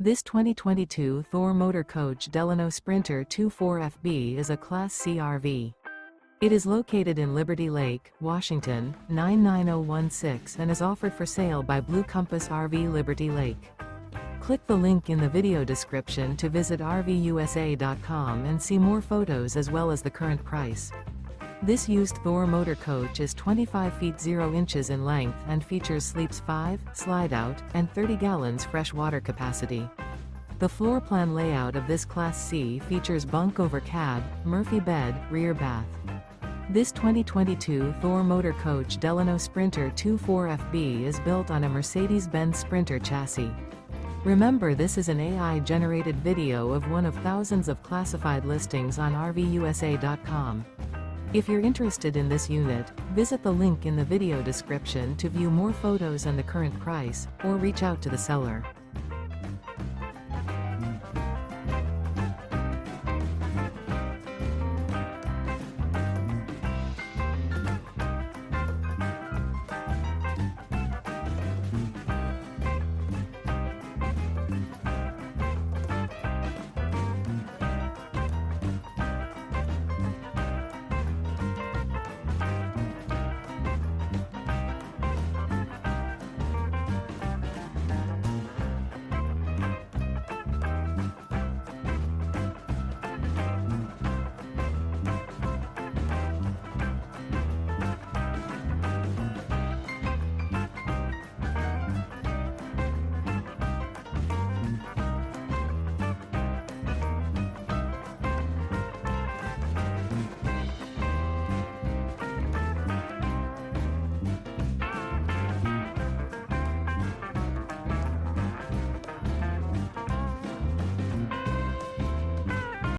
This 2022 Thor Motor Coach Delano Sprinter 24FB is a Class C RV. It is located in Liberty Lake, Washington, 99016 and is offered for sale by Blue Compass RV Liberty Lake. Click the link in the video description to visit RVUSA.com and see more photos as well as the current price. This used Thor motor coach is 25 feet 0 inches in length and features sleeps 5, slide-out, and 30 gallons fresh water capacity. The floor plan layout of this Class C features bunk over cab, Murphy bed, rear bath. This 2022 Thor motor coach Delano Sprinter 24FB is built on a Mercedes-Benz Sprinter chassis. Remember, this is an AI-generated video of one of thousands of classified listings on RVUSA.com. If you're interested in this unit, visit the link in the video description to view more photos and the current price, or reach out to the seller.